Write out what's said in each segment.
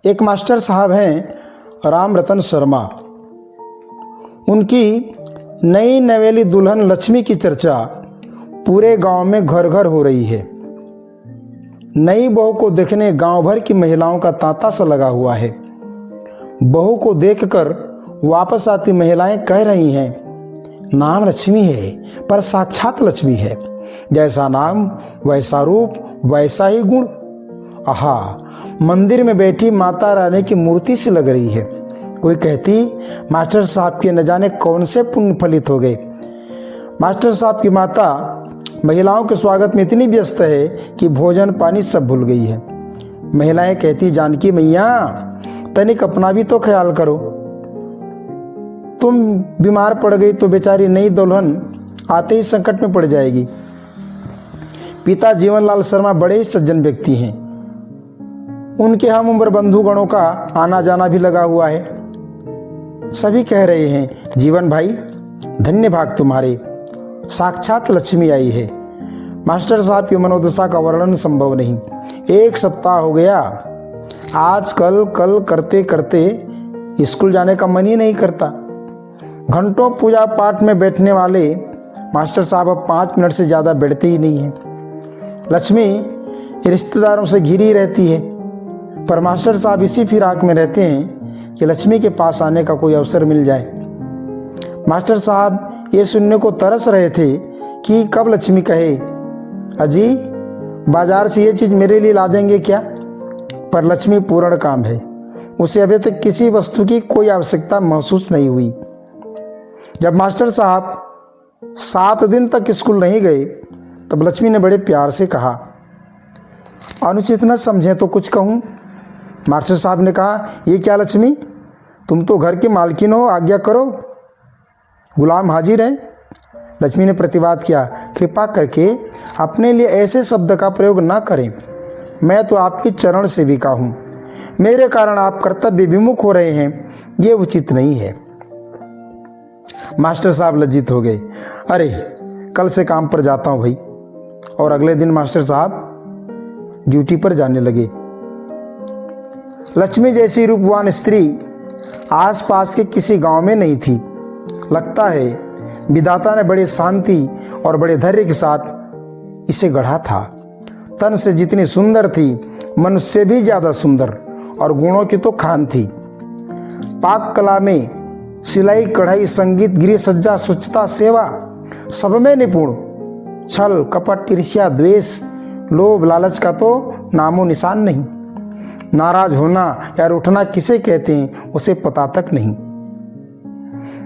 एक मास्टर साहब हैं राम रतन शर्मा। उनकी नई नवेली दुल्हन लक्ष्मी की चर्चा पूरे गांव में घर घर हो रही है। नई बहू को देखने गांव भर की महिलाओं का तांता सा लगा हुआ है। बहू को देखकर वापस आती महिलाएं कह रही हैं, नाम लक्ष्मी है पर साक्षात लक्ष्मी है, जैसा नाम वैसा रूप वैसा ही गुण। आहा, मंदिर में बैठी माता रानी की मूर्ति सी लग रही है। कोई कहती, मास्टर साहब के न जाने कौन से पुण्य फलित हो गए। मास्टर साहब की माता महिलाओं के स्वागत में इतनी व्यस्त है कि भोजन पानी सब भूल गई है। महिलाएं कहती, जानकी मैया तनिक अपना भी तो ख्याल करो, तुम बीमार पड़ गई तो बेचारी नई दुल्हन आते ही संकट में पड़ जाएगी। पिता जीवनलाल शर्मा बड़े ही सज्जन व्यक्ति हैं। उनके हम उम्र बंधुगणों का आना जाना भी लगा हुआ है। सभी कह रहे हैं, जीवन भाई धन्य भाग तुम्हारे, साक्षात लक्ष्मी आई है। मास्टर साहब की मनोदशा का वर्णन संभव नहीं। एक सप्ताह हो गया, आज कल करते करते स्कूल जाने का मन ही नहीं करता। घंटों पूजा पाठ में बैठने वाले मास्टर साहब अब 5 मिनट से ज़्यादा बैठते ही नहीं हैं। लक्ष्मी रिश्तेदारों से घिरी रहती है, पर मास्टर साहब इसी फिराक में रहते हैं कि लक्ष्मी के पास आने का कोई अवसर मिल जाए। मास्टर साहब ये सुनने को तरस रहे थे कि कब लक्ष्मी कहे, अजी बाजार से ये चीज़ मेरे लिए ला देंगे क्या। पर लक्ष्मी पूर्ण काम है, उसे अभी तक किसी वस्तु की कोई आवश्यकता महसूस नहीं हुई। जब मास्टर साहब 7 दिन तक स्कूल नहीं गए तब लक्ष्मी ने बड़े प्यार से कहा, अनुचित न समझे तो कुछ कहूँ। मास्टर साहब ने कहा, ये क्या लक्ष्मी, तुम तो घर की मालकिन हो, आज्ञा करो, गुलाम हाजिर है। लक्ष्मी ने प्रतिवाद किया, कृपा करके अपने लिए ऐसे शब्द का प्रयोग ना करें, मैं तो आपकी चरण सेविका हूँ, मेरे कारण आप कर्तव्य विमुख हो रहे हैं, ये उचित नहीं है। मास्टर साहब लज्जित हो गए। अरे कल से काम पर जाता हूँ भाई। और अगले दिन मास्टर साहब ड्यूटी पर जाने लगे। लक्ष्मी जैसी रूपवान स्त्री आसपास के किसी गांव में नहीं थी। लगता है विधाता ने बड़े शांति और बड़े धैर्य के साथ इसे गढ़ा था। तन से जितनी सुंदर थी, मनुष्य से भी ज्यादा सुंदर, और गुणों की तो खान थी। पाक कला में सिलाई कढ़ाई संगीत गृह सज्जा स्वच्छता सेवा सब में निपुण। छल कपट ईर्ष्या द्वेष लोभ लालच का तो नामो निशान नहीं। नाराज होना या रूठना किसे कहते हैं उसे पता तक नहीं।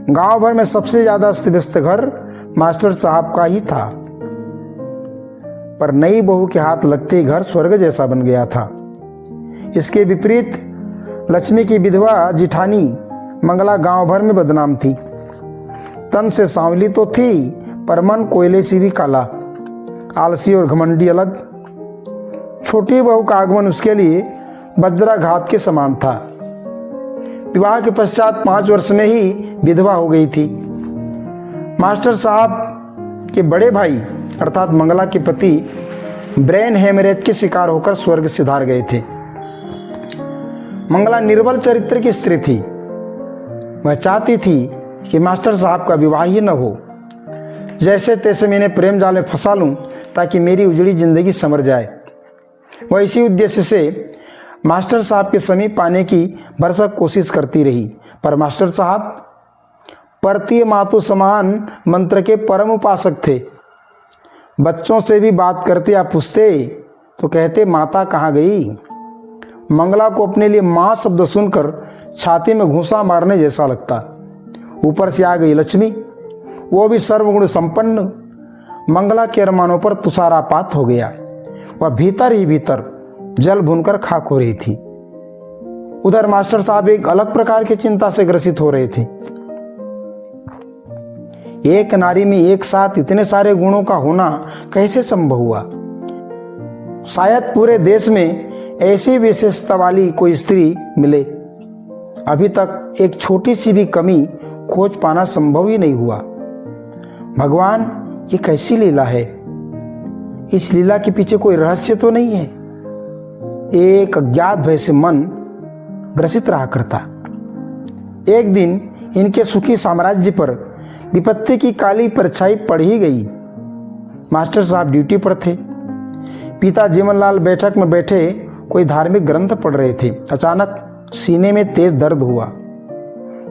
गांव भर में सबसे ज्यादा अस्त व्यस्त घर मास्टर साहब का ही था। पर नई बहू के हाथ लगते घर स्वर्ग जैसा बन गया था। इसके विपरीत लक्ष्मी की विधवा जिठानी मंगला गांव भर में बदनाम थी। तन से सांवली तो थी पर मन कोयले से भी काला, आलसी और घमंडी अलग। छोटी बहू का आगमन उसके लिए वज्राघात के समान था। विवाह के पश्चात 5 वर्ष में ही विधवा हो गई थी। मास्टर साहब के बड़े भाई अर्थात मंगला के पति ब्रेन हेमरेज के शिकार होकर स्वर्ग सिधार गए थे। मंगला निर्बल चरित्र की स्त्री थी। वह चाहती थी कि मास्टर साहब का विवाह ही न हो। जैसे तैसे मैंने प्रेम जाल में फंसा लूं ताकि मेरी उजड़ी जिंदगी संवर जाए। वह इसी उद्देश्य से मास्टर साहब के समीप आने की भरसक कोशिश करती रही। पर मास्टर साहब परतीय मातु समान मंत्र के परम उपासक थे। बच्चों से भी बात करते या पूछते तो कहते, माता कहाँ गई। मंगला को अपने लिए माँ शब्द सुनकर छाती में घूंसा मारने जैसा लगता। ऊपर से आ गई लक्ष्मी, वो भी सर्वगुण संपन्न। मंगला के अरमानों पर तुषारापात हो गया। वह भीतर ही भीतर जल भूनकर खाक हो रही थी। उधर मास्टर साहब एक अलग प्रकार की चिंता से ग्रसित हो रहे थे। एक नारी में एक साथ इतने सारे गुणों का होना कैसे संभव हुआ। शायद पूरे देश में ऐसी विशेषता वाली कोई स्त्री मिले। अभी तक एक छोटी सी भी कमी खोज पाना संभव ही नहीं हुआ। भगवान, ये कैसी लीला है। इस लीला के पीछे कोई रहस्य तो नहीं है। एक अज्ञात भय से मन ग्रसित रहा करता। एक दिन इनके सुखी साम्राज्य पर विपत्ति की काली परछाई पड़ ही गई। मास्टर साहब ड्यूटी पर थे। पिता जीवनलाल बैठक में बैठे कोई धार्मिक ग्रंथ पढ़ रहे थे। अचानक सीने में तेज दर्द हुआ।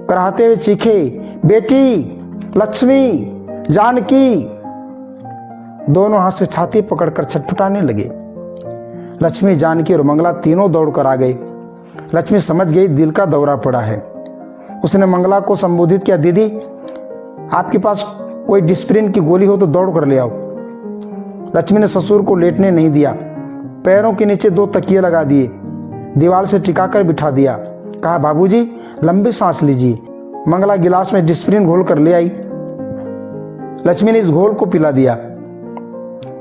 कराहते हुए चीखे, बेटी, लक्ष्मी, जानकी। दोनों हाथ से छाती पकड़कर छटपटाने लगे। लक्ष्मी, जानकी और मंगला तीनों दौड़कर आ गए। लक्ष्मी समझ गई दिल का दौरा पड़ा है। उसने मंगला को संबोधित किया, दीदी आपके पास कोई डिस्प्रिन की गोली हो तो दौड़ कर ले आओ। लक्ष्मी ने ससुर को लेटने नहीं दिया। पैरों के नीचे 2 तकिए लगा दिए, दीवार से टिकाकर बिठा दिया। कहा, बाबूजी लंबी सांस लीजिए। मंगला गिलास में डिस्प्रिन घोल कर ले आई। लक्ष्मी ने इस घोल को पिला दिया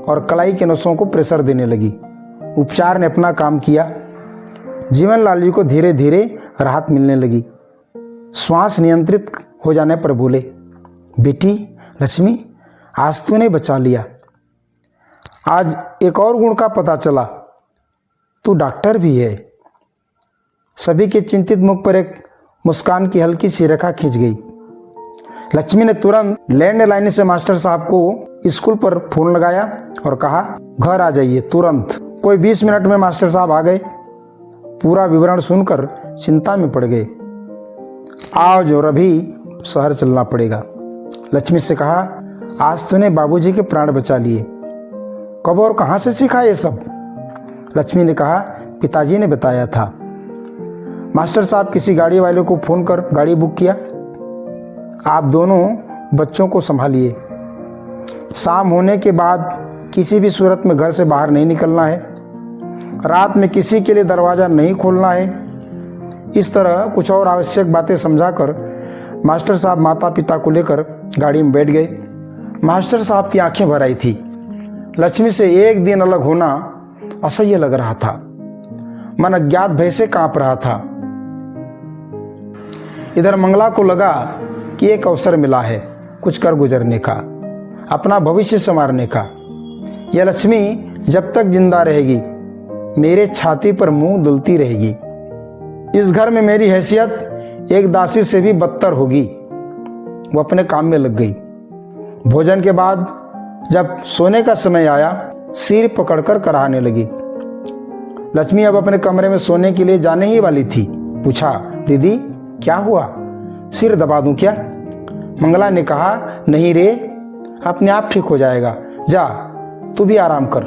और कलाई के नसों को प्रेशर देने लगी। उपचार ने अपना काम किया। जीवनलाल जी को धीरे धीरे राहत मिलने लगी। श्वास नियंत्रित हो जाने पर बोले, बेटी लक्ष्मी, आज तूने बचा लिया। आज एक और गुण का पता चला, तू डॉक्टर भी है। सभी के चिंतित मुख पर एक मुस्कान की हल्की सी रेखा खींच गई। लक्ष्मी ने तुरंत लैंडलाइन से मास्टर साहब को स्कूल पर फोन लगाया और कहा, घर आ जाइए तुरंत। कोई 20 मिनट में मास्टर साहब आ गए। पूरा विवरण सुनकर चिंता में पड़ गए। आज और अभी शहर चलना पड़ेगा। लक्ष्मी से कहा, आज तूने बाबूजी के प्राण बचा लिए। कब और कहां से सीखा ये सब? लक्ष्मी ने कहा, पिताजी ने बताया था। मास्टर साहब किसी गाड़ी वाले को फोन कर गाड़ी बुक किया। आप दोनों बच्चों को संभालिए। शाम होने के बाद किसी भी सूरत में घर से बाहर नहीं निकलना है। रात में किसी के लिए दरवाज़ा नहीं खोलना है। इस तरह कुछ और आवश्यक बातें समझाकर मास्टर साहब माता पिता को लेकर गाड़ी में बैठ गए। मास्टर साहब की आंखें भर आई थी। लक्ष्मी से एक दिन अलग होना असह्य लग रहा था। मन अज्ञात भय से कांप रहा था। इधर मंगला को लगा कि एक अवसर मिला है कुछ कर गुजरने का, अपना भविष्य संवारने का। यह लक्ष्मी जब तक जिंदा रहेगी मेरे छाती पर मुंह दुलती रहेगी। इस घर में मेरी हैसियत एक दासी से भी बदतर होगी। वो अपने काम में लग गई। भोजन के बाद जब सोने का समय आया, सिर पकड़कर कराहने लगी। लक्ष्मी अब अपने कमरे में सोने के लिए जाने ही वाली थी। पूछा, दीदी क्या हुआ, सिर दबा दूं क्या? मंगला ने कहा, नहीं रे, अपने आप ठीक हो जाएगा। जा तू भी आराम कर,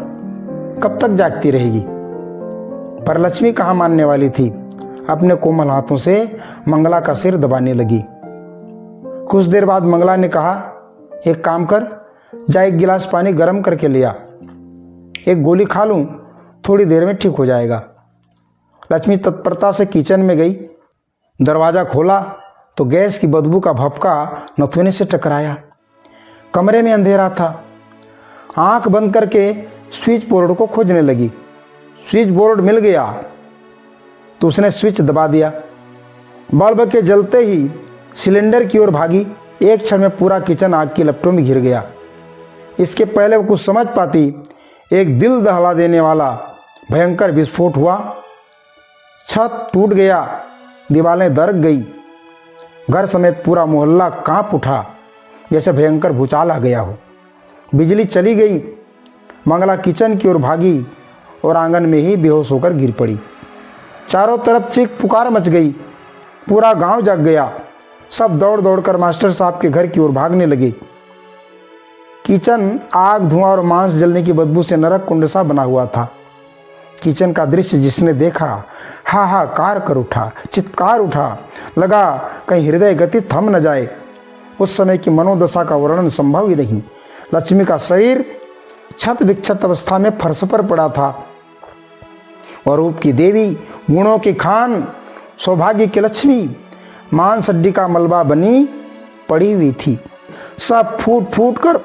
कब तक जागती रहेगी? पर लक्ष्मी कहाँ मानने वाली थी। अपने कोमल हाथों से मंगला का सिर दबाने लगी। कुछ देर बाद मंगला ने कहा, एक काम कर, जा एक गिलास पानी गर्म करके ले आ, एक गोली खा लूं, थोड़ी देर में ठीक हो जाएगा। लक्ष्मी तत्परता से किचन में गई। दरवाज़ा खोला तो गैस की बदबू का भपका नथुने से टकराया। कमरे में अंधेरा था। आंख बंद करके स्विच बोर्ड को खोजने लगी। स्विच बोर्ड मिल गया तो उसने स्विच दबा दिया। बल्ब के जलते ही सिलेंडर की ओर भागी। एक क्षण में पूरा किचन आग की लपटों में घिर गया। इसके पहले वो कुछ समझ पाती, एक दिल दहला देने वाला भयंकर विस्फोट हुआ। छत टूट गया, दीवारें दरक गई। घर समेत पूरा मोहल्ला कांप उठा जैसे भयंकर भूचाल आ गया हो। बिजली चली गई। मंगला किचन की ओर भागी और आंगन में ही बेहोश होकर गिर पड़ी। चारों तरफ चीख पुकार मच गई। पूरा गांव जाग गया। सब दौड़ दौड़कर मास्टर साहब के घर की ओर भागने लगे। किचन आग, धुआं और मांस जलने की बदबू से नरक कुंड सा बना हुआ था। किचन का दृश्य जिसने देखा, हाहाकार कर उठा, चित्कार उठा। लगा कहीं हृदय गति थम न जाए। उस समय की मनोदशा का वर्णन संभव ही नहीं। लक्ष्मी का शरीर छत विक्षत अवस्था में फर्श पर पड़ा था और रूप की देवी, गुणों की खान, सौभाग्य की लक्ष्मी मांस हड्डी का मलबा बनी पड़ी हुई थी। सब फूट फूट कर,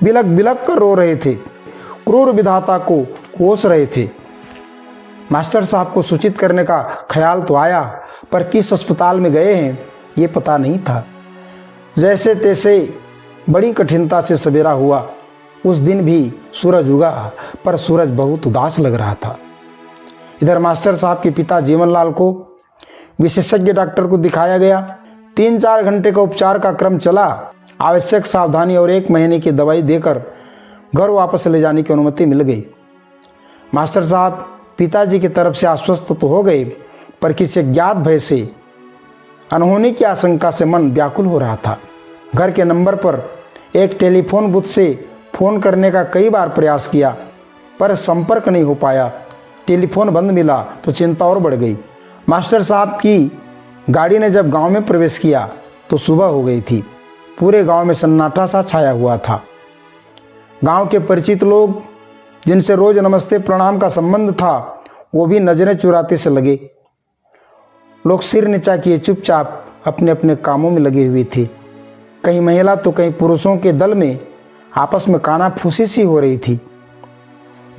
बिलक बिलक कर रो रहे थे, क्रूर विधाता को कोस रहे थे। मास्टर साहब को सूचित करने का ख्याल तो आया, पर किस अस्पताल में गए हैं ये पता नहीं था। जैसे तैसे बड़ी कठिनता से सवेरा हुआ। उस दिन भी सूरज उगा, पर सूरज बहुत उदास लग रहा था। इधर मास्टर साहब के पिता जीवनलाल को विशेषज्ञ डॉक्टर को दिखाया गया। 3-4 घंटे का उपचार का क्रम चला। आवश्यक सावधानी और 1 महीने की दवाई देकर घर वापस ले जाने की अनुमति मिल गई। मास्टर साहब पिताजी की तरफ से आश्वस्त तो हो गए, पर किसी ज्ञात भय से, अनहोनी की आशंका से मन व्याकुल हो रहा था। घर के नंबर पर एक टेलीफोन बूथ से फोन करने का कई बार प्रयास किया, पर संपर्क नहीं हो पाया। टेलीफोन बंद मिला तो चिंता और बढ़ गई। मास्टर साहब की गाड़ी ने जब गांव में प्रवेश किया तो सुबह हो गई थी। पूरे गांव में सन्नाटा सा छाया हुआ था। गांव के परिचित लोग, जिनसे रोज नमस्ते प्रणाम का संबंध था, वो भी नजरें चुराते से लगे। लोग सिर नीचा किए चुपचाप अपने अपने कामों में लगे हुए थे। कहीं महिला तो कहीं पुरुषों के दल में आपस में कानाफूसी सी हो रही थी।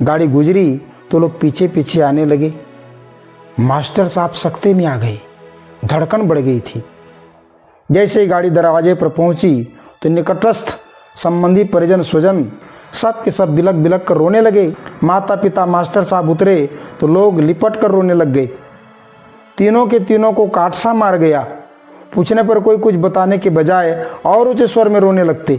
गाड़ी गुजरी तो लोग पीछे पीछे आने लगे। मास्टर साहब सकते में आ गए। धड़कन बढ़ गई थी। जैसे ही गाड़ी दरवाजे पर पहुंची तो निकटस्थ संबंधी, परिजन, स्वजन सब के सब बिलक बिलक कर रोने लगे। माता पिता मास्टर साहब उतरे तो लोग लिपट कर रोने लग गए। तीनों के तीनों को काट सा मार गया। पूछने पर कोई कुछ बताने के बजाय और ऊंचे स्वर में रोने लगते।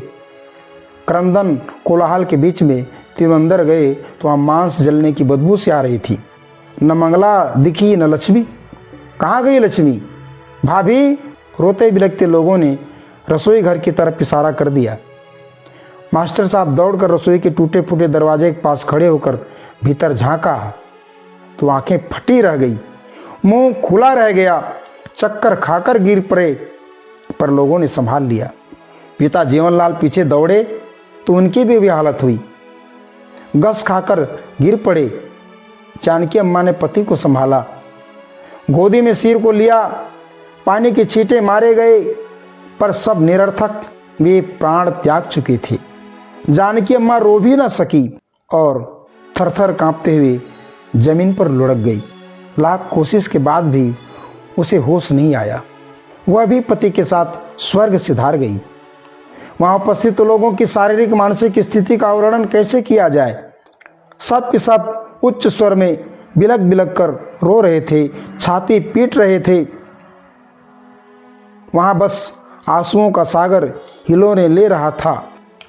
क्रंदन कोलाहल के बीच में तीनों अंदर गए तो वहाँ मांस जलने की बदबू से आ रही थी। न मंगला दिखी न लक्ष्मी। कहाँ गई लक्ष्मी? भाभी! रोते बिलखते लोगों ने रसोई घर की तरफ इशारा कर दिया। मास्टर साहब दौड़कर रसोई के टूटे फूटे दरवाजे के पास खड़े होकर भीतर झांका तो आंखें फटी रह गई, मुंह खुला रह गया। चक्कर खाकर गिर पड़े, पर लोगों ने संभाल लिया। पिता जीवनलाल पीछे दौड़े तो उनकी भी हालत हुई। गस खाकर गिर पड़े। जानकी अम्मा ने पति को संभाला, गोदी में सिर को लिया। पानी की छींटे मारे गए, पर सब निरर्थक। वे प्राण त्याग चुकी थी। जानकी अम्मा रो भी न सकी और थरथर कांपते हुए जमीन पर लुढ़क गई। लाख कोशिश के बाद भी उसे होश नहीं आया। वह भी पति के साथ स्वर्ग सिधार गई। वहां उपस्थित लोगों की शारीरिक मानसिक स्थिति का वर्णन कैसे किया जाए। सब के सब उच्च स्वर में बिलक बिलक कर रो रहे थे, छाती पीट रहे थे। वहां बस आंसुओं का सागर हिलोरे ले रहा था।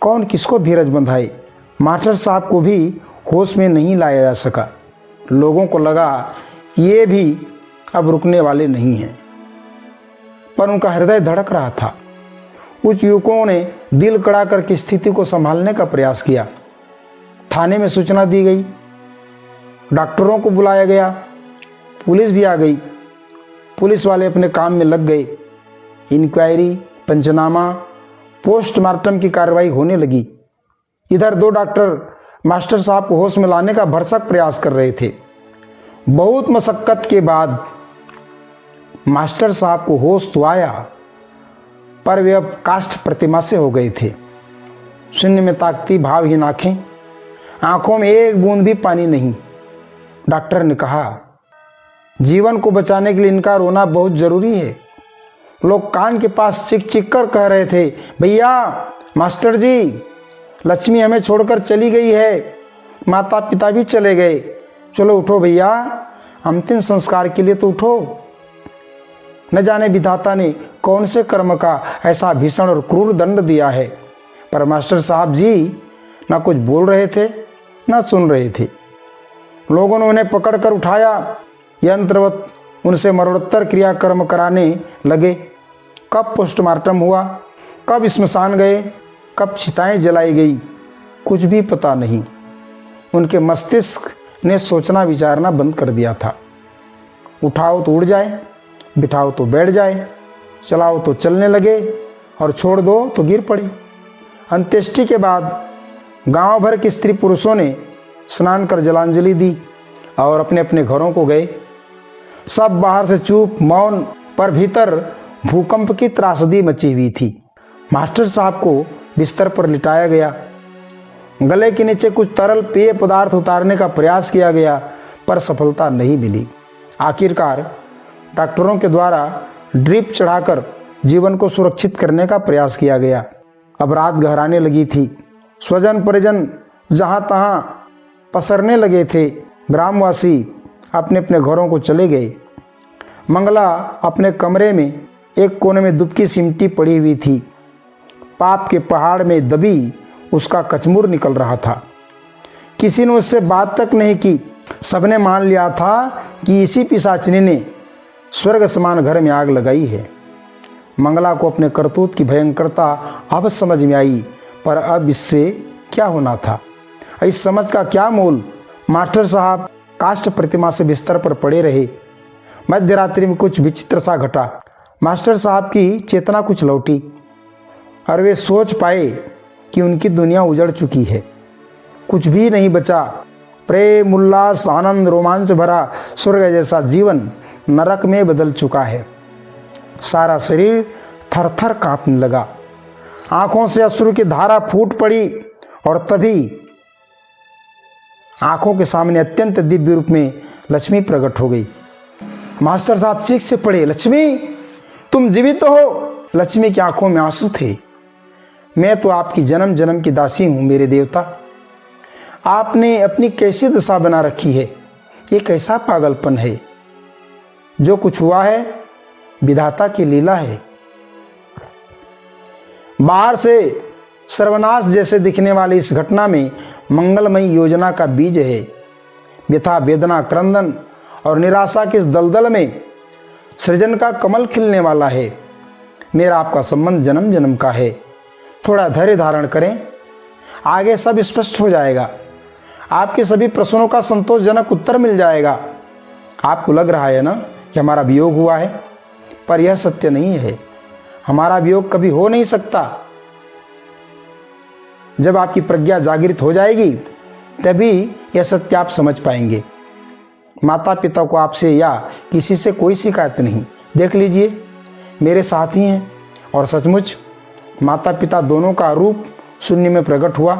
कौन किसको धीरज बंधाए। मास्टर साहब को भी होश में नहीं लाया जा सका। लोगों को लगा ये भी अब रुकने वाले नहीं हैं, पर उनका हृदय धड़क रहा था। कुछ युवकों ने दिल कड़ा करके स्थिति को संभालने का प्रयास किया। थाने में सूचना दी गई, डॉक्टरों को बुलाया गया, पुलिस भी आ गई। पुलिस वाले अपने काम में लग गए। इंक्वायरी, पंचनामा, पोस्टमार्टम की कार्रवाई होने लगी। इधर 2 डॉक्टर मास्टर साहब को होश में लाने का भरसक प्रयास कर रहे थे। बहुत मशक्कत के बाद मास्टर साहब को होश तो आया, पर वे अब काष्ठ प्रतिमा से हो गए थे। शून्य में ताकती भावहीन आंखें, आंखों में एक बूंद भी पानी नहीं। डॉक्टर ने कहा, जीवन को बचाने के लिए इनका रोना बहुत जरूरी है। लोग कान के पास चिक चिक कर कह रहे थे, भैया, मास्टर जी, लक्ष्मी हमें छोड़कर चली गई है, माता पिता भी चले गए, चलो उठो भैया, अंतिम संस्कार के लिए तो उठो। न जाने विधाता ने कौन से कर्म का ऐसा भीषण और क्रूर दंड दिया है, पर मास्टर साहब जी ना कुछ बोल रहे थे ना सुन रहे थे। लोगों ने उन्हें पकड़कर उठाया, यंत्रवत उनसे मरणोत्तर क्रियाकर्म कराने लगे। कब पोस्टमार्टम हुआ, कब स्मशान गए, कब चिताएं जलाई गई, कुछ भी पता नहीं। उनके मस्तिष्क ने सोचना विचारना बंद कर दिया था। उठाओ तो उड़ जाए, बिठाओ तो बैठ जाए, चलाओ तो चलने लगे और छोड़ दो तो गिर पड़े। अंत्येष्टि के बाद गांव भर के स्त्री पुरुषों ने स्नान कर जलांजलि दी और अपने अपने घरों को गए। सब बाहर से चुप मौन, पर भीतर भूकंप की त्रासदी मची हुई थी। मास्टर साहब को बिस्तर पर लिटाया गया। गले के नीचे कुछ तरल पेय पदार्थ उतारने का प्रयास किया गया, पर सफलता नहीं मिली। आखिरकार डॉक्टरों के द्वारा ड्रिप चढ़ाकर जीवन को सुरक्षित करने का प्रयास किया गया। अब रात गहराने लगी थी। स्वजन परिजन जहाँ तहाँ पसरने लगे थे। ग्रामवासी अपने अपने घरों को चले गए। मंगला अपने कमरे में एक कोने में दुबकी सिमटी पड़ी हुई थी। पाप के पहाड़ में दबी उसका कचमुर निकल रहा था। किसी ने उससे बात तक नहीं की। सबने मान लिया था कि इसी पिशाचिनी ने स्वर्ग समान घर में आग लगाई है। मंगला को अपने करतूत की भयंकरता अब समझ में आई, पर अब इससे क्या होना था? इस समझ का क्या मूल? मास्टर साहब काष्ठ प्रतिमा से बिस्तर पर पड़े रहे। मध्य रात्रि में कुछ विचित्र सा घटा। मास्टर साहब की चेतना कुछ लौटी और वे सोच पाए कि उनकी दुनिया उजड़ चुकी है। कुछ भी नहीं बचा। प्रेम, उल्लास, आनंद, रोमांच भरा स्वर्ग जैसा जीवन नरक में बदल चुका है। सारा शरीर थर थर कांपने लगा। आंखों से अश्रु की धारा फूट पड़ी और तभी आंखों के सामने अत्यंत दिव्य रूप में लक्ष्मी प्रकट हो गई। मास्टर साहब चीख से पड़े, लक्ष्मी तुम जीवित हो? लक्ष्मी की आंखों में आंसू थे। मैं तो आपकी जन्म जन्म की दासी हूं मेरे देवता। आपने अपनी कैसी दशा बना रखी है? ये कैसा पागलपन है? जो कुछ हुआ है विधाता की लीला है। बाहर से सर्वनाश जैसे दिखने वाली इस घटना में मंगलमयी योजना का बीज है। व्यथा, वेदना, क्रंदन और निराशा के इस दलदल में सृजन का कमल खिलने वाला है। मेरा आपका संबंध जन्म जन्म का है। थोड़ा धैर्य धारण करें, आगे सब स्पष्ट हो जाएगा। आपके सभी प्रश्नों का संतोषजनक उत्तर मिल जाएगा। आपको लग रहा है ना कि हमारा वियोग हुआ है, पर यह सत्य नहीं है। हमारा वियोग कभी हो नहीं सकता। जब आपकी प्रज्ञा जागृत हो जाएगी तभी यह सत्य आप समझ पाएंगे। माता पिता को आपसे या किसी से कोई शिकायत नहीं। देख लीजिए, मेरे साथी हैं और सचमुच माता पिता दोनों का रूप शून्य में प्रकट हुआ।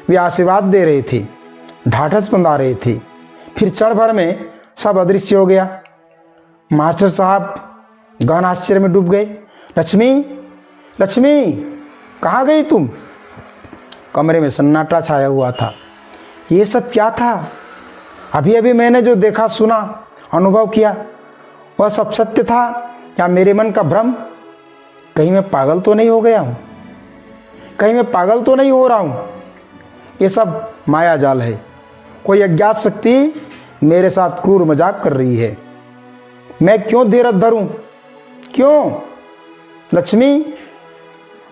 वे आशीर्वाद दे रहे थे, ढाढ़स बंधा रहे थे, फिर क्षण भर में सब अदृश्य हो गया। मास्टर साहब गहन आश्चर्य में डूब गए। लक्ष्मी, लक्ष्मी कहाँ गई तुम? कमरे में सन्नाटा छाया हुआ था। ये सब क्या था? अभी अभी मैंने जो देखा, सुना, अनुभव किया, वह सब सत्य था या मेरे मन का भ्रम? कहीं मैं पागल तो नहीं हो गया हूँ? कहीं मैं पागल तो नहीं हो रहा हूँ? ये सब माया जाल है। कोई अज्ञात शक्ति मेरे साथ क्रूर मजाक कर रही है। मैं क्यों धीरज धरूं? क्यों? लक्ष्मी,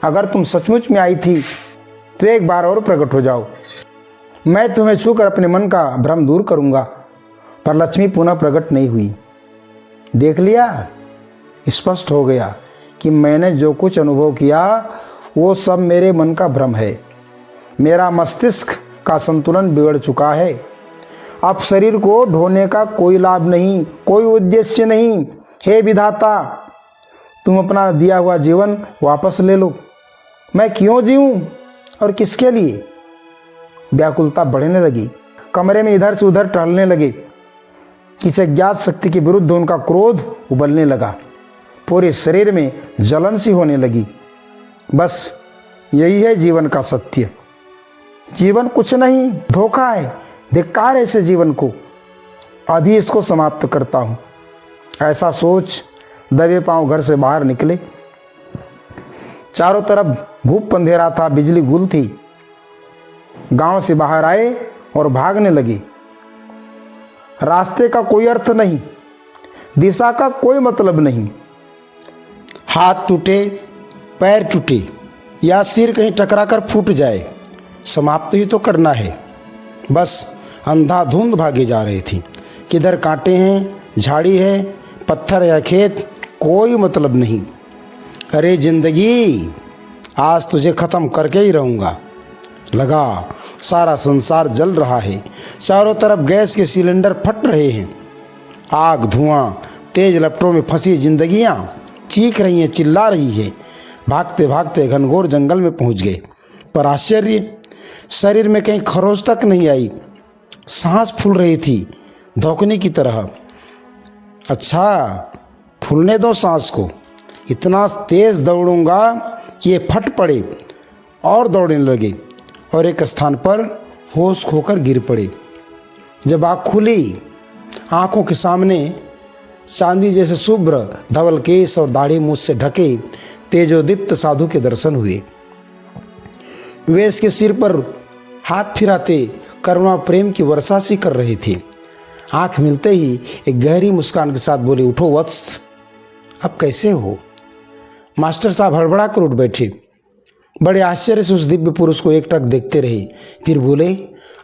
अगर तुम सचमुच में आई थी तो एक बार और प्रकट हो जाओ। मैं तुम्हें छूकर अपने मन का भ्रम दूर करूंगा। पर लक्ष्मी पुनः प्रकट नहीं हुई। देख लिया, स्पष्ट हो गया कि मैंने जो कुछ अनुभव किया वो सब मेरे मन का भ्रम है। मेरा मस्तिष्क का संतुलन बिगड़ चुका है। अब शरीर को ढोने का कोई लाभ नहीं, कोई उद्देश्य नहीं। हे विधाता, तुम अपना दिया हुआ जीवन वापस ले लो। मैं क्यों जीऊं और किसके लिए? व्याकुलता बढ़ने लगी। कमरे में इधर से उधर टहलने लगे। किसी अज्ञात शक्ति के विरुद्ध उनका क्रोध उबलने लगा। पूरे शरीर में जलन सी होने लगी। बस यही है जीवन का सत्य। जीवन कुछ नहीं, धोखा है। धिक्कार ऐसे जीवन को। अभी इसको समाप्त करता हूं। ऐसा सोच दबे पांव घर से बाहर निकले। चारों तरफ घूप अंधेरा था, बिजली गुल थी। गांव से बाहर आए और भागने लगे। रास्ते का कोई अर्थ नहीं, दिशा का कोई मतलब नहीं। हाथ टूटे, पैर टूटे या सिर कहीं टकराकर फूट जाए, समाप्त ही तो करना है। बस अंधाधुंध भागे जा रही थी। किधर कांटे हैं, झाड़ी है, पत्थर या खेत, कोई मतलब नहीं। अरे जिंदगी, आज तुझे ख़त्म करके ही रहूँगा। लगा सारा संसार जल रहा है। चारों तरफ गैस के सिलेंडर फट रहे हैं। आग, धुआं, तेज लपटों में फंसी जिंदगियां चीख रही हैं, चिल्ला रही हैं। भागते भागते घनघोर जंगल में पहुंच गए। पर आश्चर्य, शरीर में कहीं खरोच तक नहीं आई। सांस फूल रही थी धोखने की तरह। अच्छा, फूलने दो सांस को। इतना तेज दौड़ूंगा कि ये फट पड़े और दौड़ने लगे और एक स्थान पर होश खोकर गिर पड़े। जब आँख खुली, आँखों के सामने चांदी जैसे शुभ्र धवल केश और दाढ़ी मूछ से ढके तेजोदीप्त साधु के दर्शन हुए। वे इसके सिर पर हाथ फिराते करुणा प्रेम की वर्षा सी कर रहे थे। आंख मिलते ही एक गहरी मुस्कान के साथ बोले, उठो वत्स, अब कैसे हो? मास्टर साहब हड़बड़ा कर उठ बैठे। बड़े आश्चर्य से उस दिव्य पुरुष को एकटक देखते रहे। फिर बोले,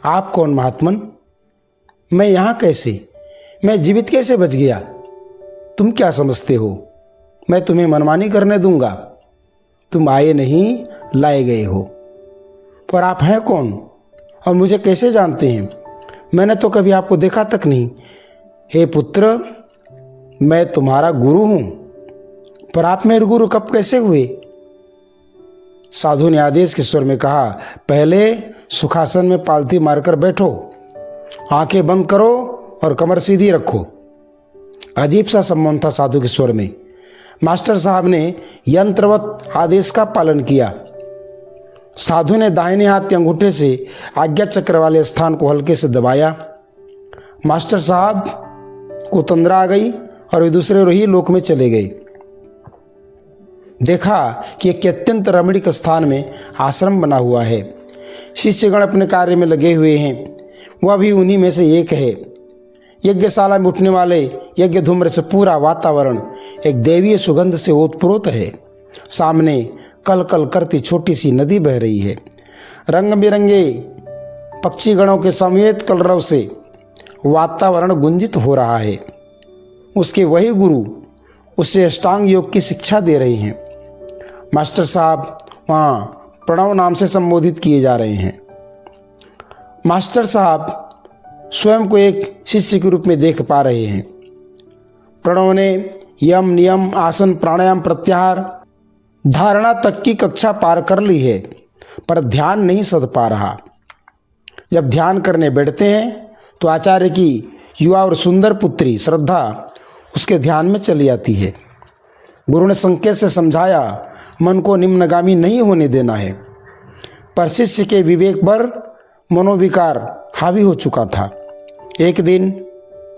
आप कौन महात्मन? मैं यहाँ कैसे? मैं जीवित कैसे बच गया? तुम क्या समझते हो मैं तुम्हें मनमानी करने दूंगा? तुम आए नहीं, लाए गए हो। पर आप हैं कौन और मुझे कैसे जानते हैं? मैंने तो कभी आपको देखा तक नहीं। हे पुत्र, मैं तुम्हारा गुरु हूं। पर आप मेरे गुरु कब कैसे हुए? साधु ने आदेश के स्वर में कहा, पहले सुखासन में पालथी मारकर बैठो, आंखें बंद करो और कमर सीधी रखो। अजीब सा सम्मान था साधु के स्वर में। मास्टर साहब ने यंत्रवत आदेश का पालन किया। साधु ने दाहिने हाथ के अंगूठे से आज्ञा चक्र वाले स्थान को हल्के से दबाया। मास्टर साहब को तंद्रा आ गई और वे दूसरे ही लोक में चले गए। देखा कि एक अत्यंत रमणीक स्थान में आश्रम बना हुआ है। शिष्यगण अपने कार्य में लगे हुए हैं। वह भी उन्हीं में से एक है। यज्ञशाला में उठने वाले यज्ञ धूम्र से पूरा वातावरण एक दैवीय सुगंध से ओतप्रोत है। सामने कल कल करती छोटी सी नदी बह रही है। रंग बिरंगे पक्षीगणों के समेत कलरव से वातावरण गुंजित हो रहा है। उसके वही गुरु उसे अष्टांग योग की शिक्षा दे रहे हैं। मास्टर साहब वहाँ प्रणव नाम से संबोधित किए जा रहे हैं। मास्टर साहब स्वयं को एक शिष्य के रूप में देख पा रहे हैं। प्रणव ने यम नियम आसन प्राणायाम प्रत्याहार धारणा तक की कक्षा पार कर ली है, पर ध्यान नहीं सध पा रहा। जब ध्यान करने बैठते हैं तो आचार्य की युवा और सुंदर पुत्री श्रद्धा उसके ध्यान में चली आती है। गुरु ने संकेत से समझाया, मन को निम्नगामी नहीं होने देना है, पर शिष्य के विवेक पर मनोविकार हावी हो चुका था। एक दिन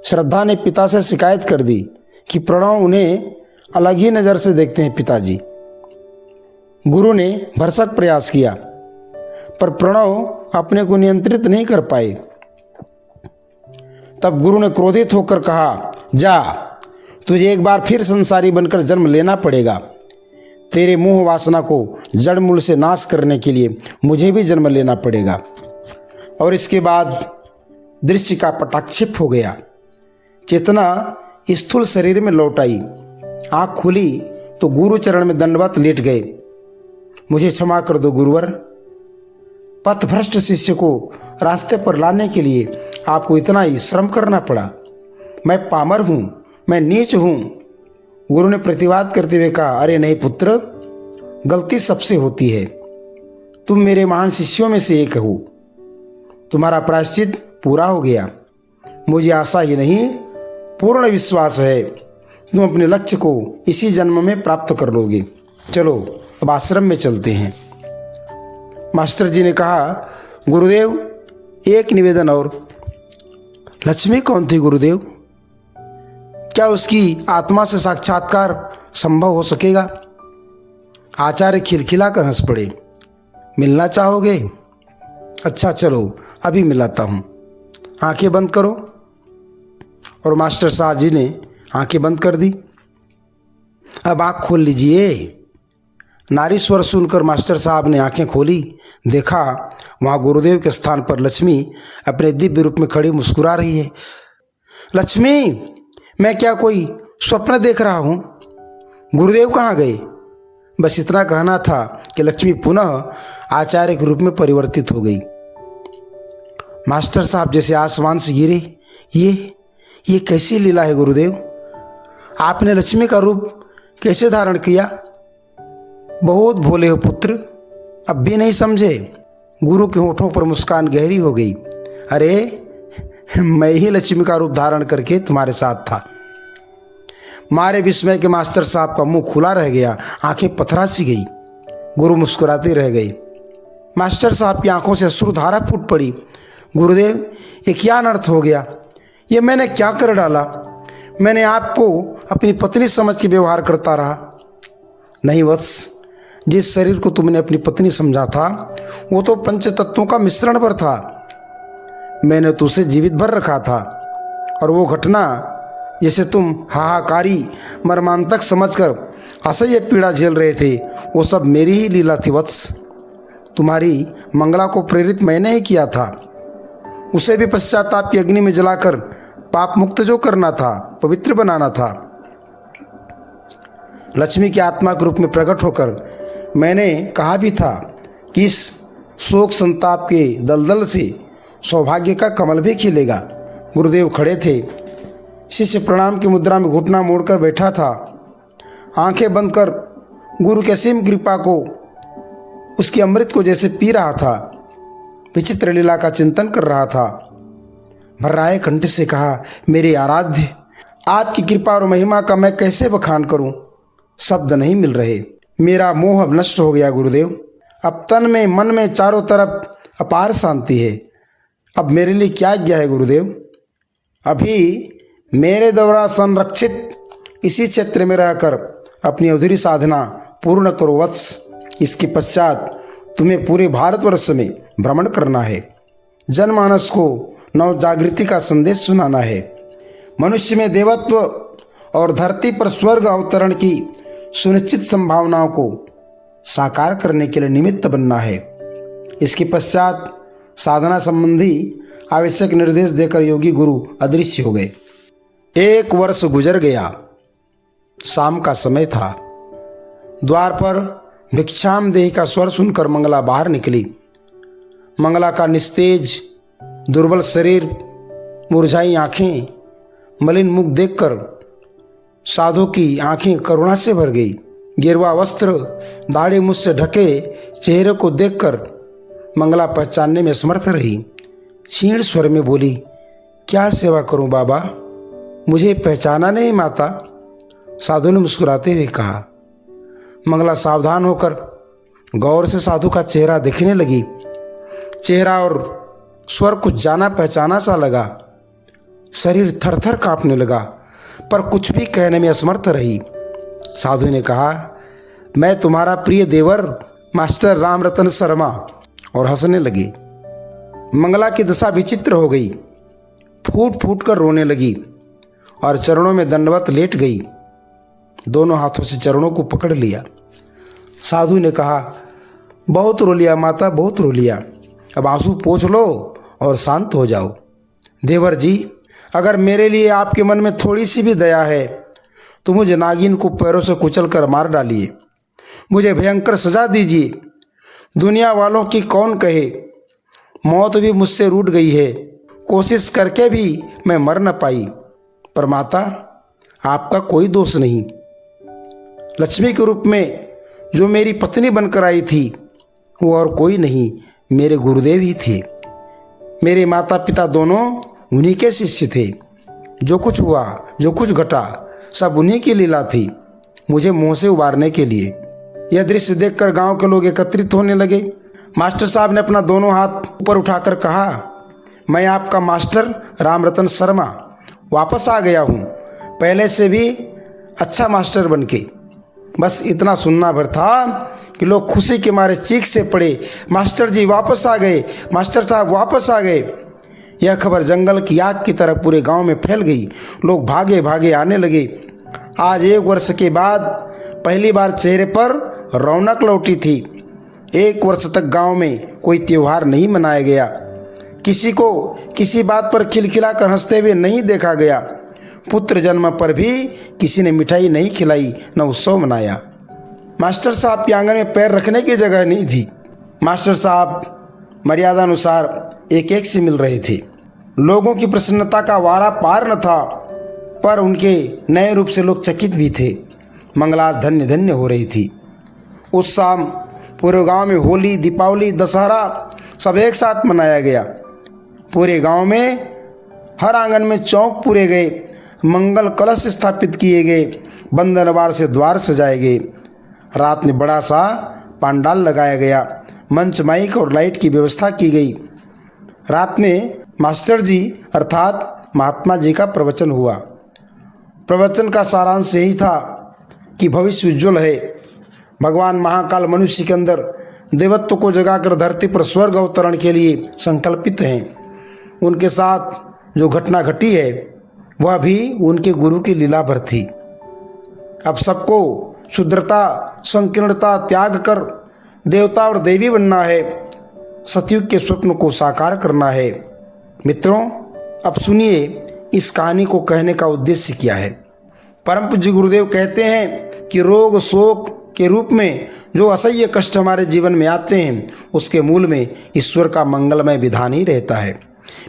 श्रद्धा ने पिता से शिकायत कर दी कि प्रणव उन्हें अलग ही नज़र से देखते हैं पिताजी। गुरु ने भरसक प्रयास किया, पर प्रणव अपने को नियंत्रित नहीं कर पाए। तब गुरु ने क्रोधित होकर कहा, जा, तुझे एक बार फिर संसारी बनकर जन्म लेना पड़ेगा। तेरे मोह वासना को जड़ मूल से नाश करने के लिए मुझे भी जन्म लेना पड़ेगा। और इसके बाद दृश्य का पटाक्षेप हो गया। चेतना स्थूल शरीर में लौट आई। आँख खुली तो गुरु चरण में दंडवत लेट गए। मुझे क्षमा कर दो गुरुवर। पथभ्रष्ट शिष्य को रास्ते पर लाने के लिए आपको इतना ही श्रम करना पड़ा। मैं पामर हूँ, मैं नीच हूँ। गुरु ने प्रतिवाद करते हुए कहा, अरे नहीं पुत्र, गलती सबसे होती है। तुम मेरे महान शिष्यों में से एक हो। तुम्हारा प्रायश्चित पूरा हो गया। मुझे आशा ही नहीं, पूर्ण विश्वास है तुम अपने लक्ष्य को इसी जन्म में प्राप्त कर लोगे। चलो अब आश्रम में चलते हैं। मास्टर जी ने कहा, गुरुदेव एक निवेदन और। लक्ष्मी कौन थी गुरुदेव? क्या उसकी आत्मा से साक्षात्कार संभव हो सकेगा? आचार्य खिलखिला कर हंस पड़े। मिलना चाहोगे? अच्छा चलो अभी मिलाता हूँ, आंखें बंद करो। और मास्टर साहब जी ने आंखें बंद कर दी। अब आँख खोल लीजिए। नारी स्वर सुनकर मास्टर साहब ने आंखें खोली। देखा वहाँ गुरुदेव के स्थान पर लक्ष्मी अपने दिव्य रूप में खड़ी मुस्कुरा रही है। लक्ष्मी, मैं क्या कोई स्वप्न देख रहा हूँ? गुरुदेव कहाँ गए? बस इतना कहना था कि लक्ष्मी पुनः आचार्य के रूप में परिवर्तित हो गई। मास्टर साहब जैसे आसमान से गिरे। ये कैसी लीला है गुरुदेव? आपने लक्ष्मी का रूप कैसे धारण किया? बहुत भोले हो पुत्र, अब भी नहीं समझे? गुरु के होठों पर मुस्कान गहरी हो गई। अरे मैं ही लक्ष्मी का रूप धारण करके तुम्हारे साथ था। मारे विस्मय के मास्टर साहब का मुंह खुला रह गया, आंखें पथरा सी गई। गुरु मुस्कुराते रह गए। मास्टर साहब की आंखों से अश्रुधारा फूट पड़ी। गुरुदेव, ये क्या अनर्थ हो गया? ये मैंने क्या कर डाला? मैंने आपको अपनी पत्नी समझ के व्यवहार करता रहा। नहीं वत्स, जिस शरीर को तुमने अपनी पत्नी समझा था वो तो पंच तत्वों का मिश्रण भर था। मैंने तो उसे जीवित भर रखा था, और वो घटना जिसे तुम हाहाकारी मर्मांतक समझकर असह्य पीड़ा झेल रहे थे वो सब मेरी ही लीला थी वत्स। तुम्हारी मंगला को प्रेरित मैंने ही किया था। उसे भी पश्चाताप की अग्नि में जलाकर पाप मुक्त जो करना था, पवित्र बनाना था। लक्ष्मी की आत्मा के रूप में प्रकट होकर मैंने कहा भी था कि इस शोक संताप के दलदल से सौभाग्य का कमल भी खिलेगा। गुरुदेव खड़े थे। शिष्य प्रणाम की मुद्रा में घुटना मोड़कर बैठा था। आंखें बंद कर गुरु के असीम कृपा को, उसकी अमृत को जैसे पी रहा था। विचित्र लीला का चिंतन कर रहा था। भर्राए कंठ से कहा, मेरे आराध्य, आपकी कृपा और महिमा का मैं कैसे बखान करूं? शब्द नहीं मिल रहे। मेरा मोह अब नष्ट हो गया गुरुदेव। अब तन में मन में चारों तरफ अपार शांति है। अब मेरे लिए क्या आज्ञा है गुरुदेव? अभी मेरे द्वारा संरक्षित इसी क्षेत्र में रहकर अपनी अधूरी साधना पूर्ण करो वत्स। इसके पश्चात तुम्हें पूरे भारतवर्ष में भ्रमण करना है। जनमानस को नव जागृति का संदेश सुनाना है। मनुष्य में देवत्व और धरती पर स्वर्ग अवतरण की सुनिश्चित संभावनाओं को साकार करने के लिए निमित्त बनना है। इसके पश्चात साधना संबंधी आवश्यक निर्देश देकर योगी गुरु अदृश्य हो गए। 1 वर्ष गुजर गया। शाम का समय था। द्वार पर भिक्षाम देही का स्वर सुनकर मंगला बाहर निकली। मंगला का निस्तेज दुर्बल शरीर, मुरझाई आंखें, मलिन मुख देखकर साधु की आंखें करुणा से भर गई। गिरवा वस्त्र, दाढ़ी मुझ से ढके चेहरे को देखकर मंगला पहचानने में समर्थ रही। क्षीण स्वर में बोली, क्या सेवा करूं बाबा? मुझे पहचाना नहीं माता? साधु ने मुस्कुराते हुए कहा। मंगला सावधान होकर गौर से साधु का चेहरा देखने लगी। चेहरा और स्वर कुछ जाना पहचाना सा लगा। शरीर थर थर कांपने लगा, पर कुछ भी कहने में असमर्थ रही। साधु ने कहा, मैं तुम्हारा प्रिय देवर मास्टर रामरतन शर्मा, और हंसने लगी। मंगला की दशा विचित्र हो गई। फूट फूट कर रोने लगी और चरणों में दंडवत लेट गई। दोनों हाथों से चरणों को पकड़ लिया। साधु ने कहा, बहुत रो लिया माता, बहुत रो लिया। अब आंसू पोंछ लो और शांत हो जाओ। देवर जी, अगर मेरे लिए आपके मन में थोड़ी सी भी दया है तो मुझे नागिन को पैरों से कुचल कर मार डालिए। मुझे भयंकर सजा दीजिए। दुनिया वालों की कौन कहे, मौत भी मुझसे रूठ गई है। कोशिश करके भी मैं मर न पाई। पर माता, आपका कोई दोष नहीं। लक्ष्मी के रूप में जो मेरी पत्नी बनकर आई थी वो और कोई नहीं, मेरे गुरुदेव ही थे। मेरे माता पिता दोनों उन्हीं के शिष्य थे। जो कुछ हुआ, जो कुछ घटा, सब उन्हीं की लीला थी, मुझे मोह से उबारने के लिए। यह दृश्य देखकर गांव के लोग एकत्रित होने लगे। मास्टर साहब ने अपना दोनों हाथ ऊपर उठाकर कहा, मैं आपका मास्टर रामरतन शर्मा वापस आ गया हूँ, पहले से भी अच्छा मास्टर बनके। बस इतना सुनना भर था कि लोग खुशी के मारे चीख से पड़े, मास्टर जी वापस आ गए, मास्टर साहब वापस आ गए। यह खबर जंगल की आग की तरह पूरे गांव में फैल गई। लोग भागे भागे आने लगे। आज 1 वर्ष के बाद पहली बार चेहरे पर रौनक लौटी थी। 1 वर्ष तक गांव में कोई त्योहार नहीं मनाया गया। किसी को किसी बात पर खिलखिलाकर हंसते हुए नहीं देखा गया। पुत्र जन्म पर भी किसी ने मिठाई नहीं खिलाई, न उत्सव मनाया। मास्टर साहब के आंगन में पैर रखने की जगह नहीं थी। मास्टर साहब मर्यादा अनुसार एक एक से मिल रहे थे। लोगों की प्रसन्नता का वारा पार न था, पर उनके नए रूप से लोग चकित भी थे। मंगला धन्य धन्य हो रही थी। उस शाम पूरे गांव में होली, दीपावली, दशहरा सब एक साथ मनाया गया। पूरे गांव में हर आंगन में चौक पूरे गए, मंगल कलश स्थापित किए गए, बंधनवार से द्वार सजाए गए। रात में बड़ा सा पंडाल लगाया गया, मंच, माइक और लाइट की व्यवस्था की गई। रात में मास्टर जी अर्थात महात्मा जी का प्रवचन हुआ। प्रवचन का सारांश यही था कि भविष्य उज्ज्वल है। भगवान महाकाल मनुष्य के अंदर देवत्व को जगाकर धरती पर स्वर्ग अवतरण के लिए संकल्पित हैं। उनके साथ जो घटना घटी है वह भी उनके गुरु की लीला भर थी। अब सबको शुद्रता संकीर्णता त्याग कर देवता और देवी बनना है, सतयुग के स्वप्न को साकार करना है। मित्रों, अब सुनिए इस कहानी को कहने का उद्देश्य क्या है। परम पूज्य गुरुदेव कहते हैं कि रोग शोक के रूप में जो असह्य कष्ट हमारे जीवन में आते हैं उसके मूल में ईश्वर का मंगलमय विधान ही रहता है।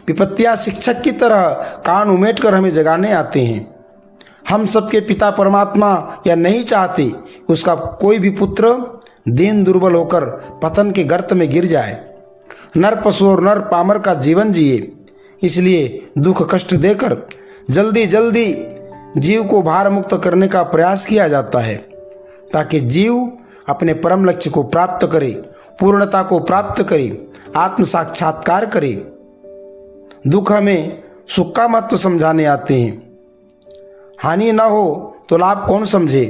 विपत्तियां शिक्षक की तरह कान उमेट कर हमें जगाने आते हैं। हम सबके पिता परमात्मा या नहीं चाहते उसका कोई भी पुत्र दीन दुर्बल होकर पतन के गर्त में गिर जाए, नर पशु और नर पामर का जीवन जिए। इसलिए दुख कष्ट देकर जल्दी जल्दी जीव को भार मुक्त करने का प्रयास किया जाता है ताकि जीव अपने परम लक्ष्य को प्राप्त करे, पूर्णता को प्राप्त करे, आत्म साक्षात्कार करे। दुख हमें सुख का महत्व समझाने आते हैं। हानि न हो तो लाभ कौन समझे।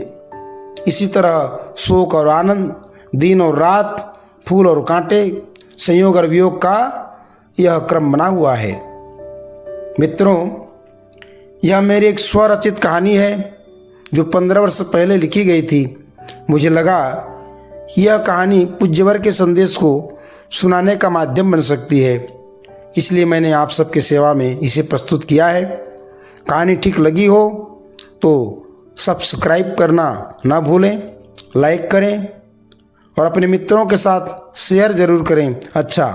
इसी तरह शोक और आनंद, दिन और रात, फूल और कांटे, संयोग और वियोग का यह क्रम बना हुआ है। मित्रों, यह मेरी एक स्वरचित कहानी है जो 15 वर्ष पहले लिखी गई थी। मुझे लगा यह कहानी पूज्यवर के संदेश को सुनाने का माध्यम बन सकती है, इसलिए मैंने आप सबके सेवा में इसे प्रस्तुत किया है। कहानी ठीक लगी हो तो सब्सक्राइब करना ना भूलें, लाइक करें और अपने मित्रों के साथ शेयर जरूर करें। अच्छा,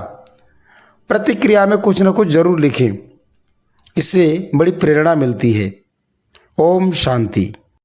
प्रतिक्रिया में कुछ न कुछ जरूर लिखें, इससे बड़ी प्रेरणा मिलती है। ओम शांति।